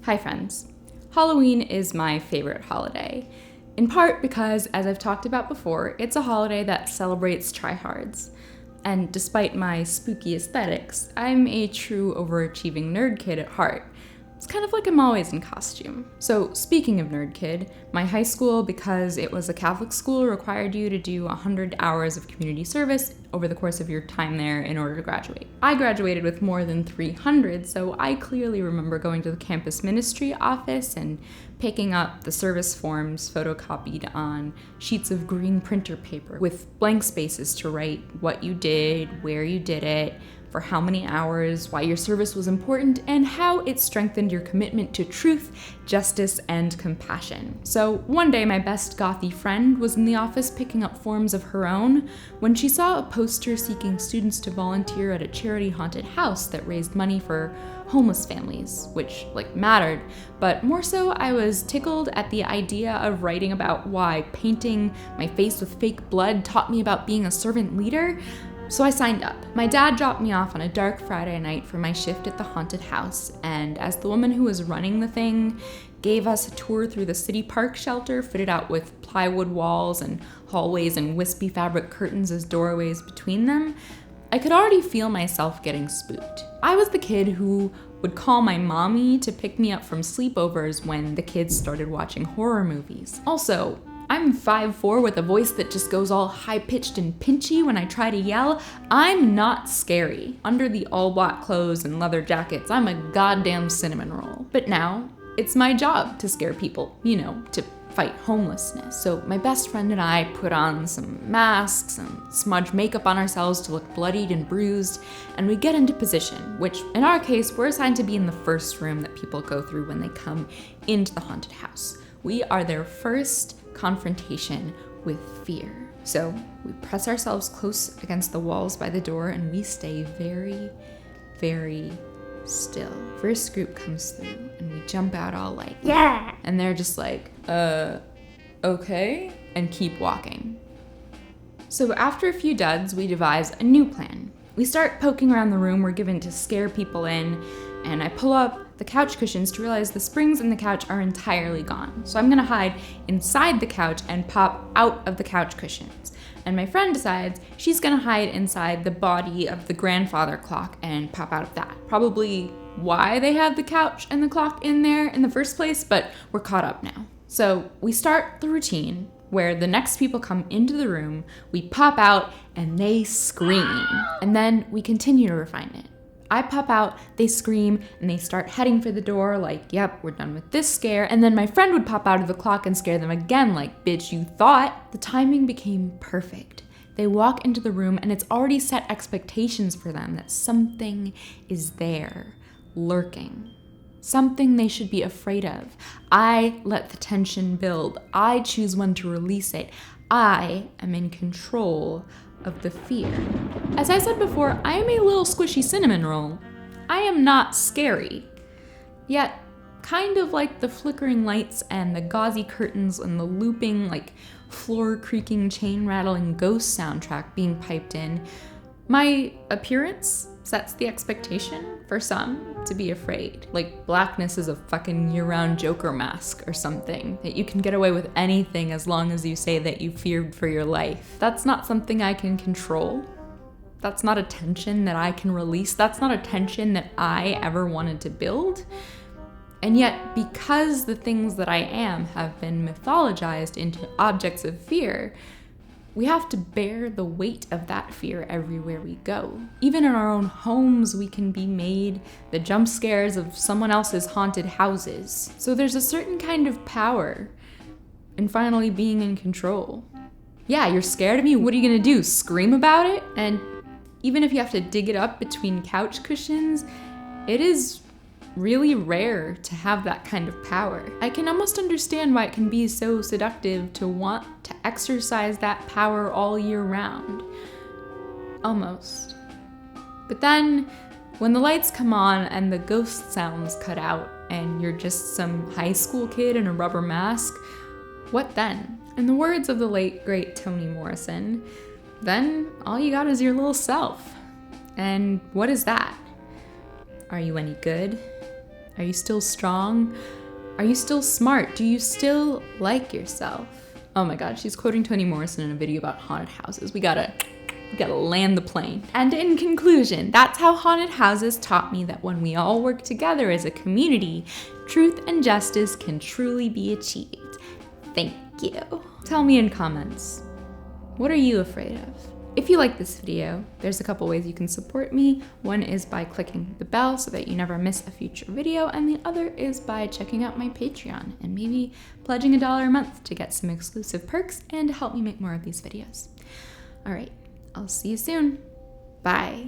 Hi friends. Halloween is my favorite holiday, in part because, as I've talked about before, it's a holiday that celebrates tryhards. And despite my spooky aesthetics, I'm a true overachieving nerd kid at heart. It's kind of like I'm always in costume. So speaking of nerd kid, my high school, because it was a Catholic school, required you to do 100 hours of community service over the course of your time there in order to graduate. I graduated with more than 300, so I clearly remember going to the campus ministry office and picking up the service forms photocopied on sheets of green printer paper with blank spaces to write what you did, where you did it, for how many hours, why your service was important, and how it strengthened your commitment to truth, justice, and compassion. So one day my best gothy friend was in the office picking up forms of her own when she saw a poster seeking students to volunteer at a charity haunted house that raised money for homeless families, which mattered, but more so I was tickled at the idea of writing about why painting my face with fake blood taught me about being a servant leader. So I signed up. My dad dropped me off on a dark Friday night for my shift at the haunted house, and as the woman who was running the thing gave us a tour through the city park shelter fitted out with plywood walls and hallways and wispy fabric curtains as doorways between them, I could already feel myself getting spooked. I was the kid who would call my mommy to pick me up from sleepovers when the kids started watching horror movies. Also, I'm 5'4" with a voice that just goes all high-pitched and pinchy when I try to yell. I'm not scary. Under the all-black clothes and leather jackets, I'm a goddamn cinnamon roll. But now, it's my job to scare people, to fight homelessness. So my best friend and I put on some masks and smudge makeup on ourselves to look bloodied and bruised, and we get into position, which in our case, we're assigned to be in the first room that people go through when they come into the haunted house. We are their first confrontation with fear. So we press ourselves close against the walls by the door and we stay very, very still. First group comes through and we jump out all like, yeah! And they're just like, okay, and keep walking. So after a few duds, we devise a new plan. We start poking around the room we're given to scare people in, and I pull up the couch cushions to realize the springs in the couch are entirely gone. So I'm gonna hide inside the couch and pop out of the couch cushions. And my friend decides she's gonna hide inside the body of the grandfather clock and pop out of that. Probably why they had the couch and the clock in there in the first place, but we're caught up now. So we start the routine where the next people come into the room, we pop out, and they scream. And then we continue to refine it. I pop out, they scream, and they start heading for the door like, yep, we're done with this scare. And then my friend would pop out of the clock and scare them again like, bitch, you thought. The timing became perfect. They walk into the room and it's already set expectations for them that something is there, lurking. Something they should be afraid of. I let the tension build. I choose when to release it. I am in control of the fear. As I said before, I am a little squishy cinnamon roll. I am not scary. Yet, kind of like the flickering lights and the gauzy curtains and the looping, floor creaking, chain rattling ghost soundtrack being piped in, my appearance sets the expectation for some to be afraid. Like blackness is a fucking year-round Joker mask or something, that you can get away with anything as long as you say that you feared for your life. That's not something I can control. That's not a tension that I can release. That's not a tension that I ever wanted to build. And yet, because the things that I am have been mythologized into objects of fear, we have to bear the weight of that fear everywhere we go. Even in our own homes, we can be made the jump scares of someone else's haunted houses. So there's a certain kind of power in finally being in control. Yeah, you're scared of me? What are you gonna do? Scream about it? And even if you have to dig it up between couch cushions, it is really rare to have that kind of power. I can almost understand why it can be so seductive to want to exercise that power all year round. Almost. But then, when the lights come on and the ghost sounds cut out and you're just some high school kid in a rubber mask, what then? In the words of the late, great Toni Morrison, then all you got is your little self. And what is that? Are you any good? Are you still strong? Are you still smart? Do you still like yourself? Oh my God, she's quoting Toni Morrison in a video about haunted houses. We gotta land the plane. And in conclusion, that's how haunted houses taught me that when we all work together as a community, truth and justice can truly be achieved. Thank you. Tell me in comments, what are you afraid of? If you like this video, there's a couple ways you can support me. One is by clicking the bell so that you never miss a future video, and the other is by checking out my Patreon and maybe pledging $1 a month to get some exclusive perks and help me make more of these videos. All right, I'll see you soon. Bye.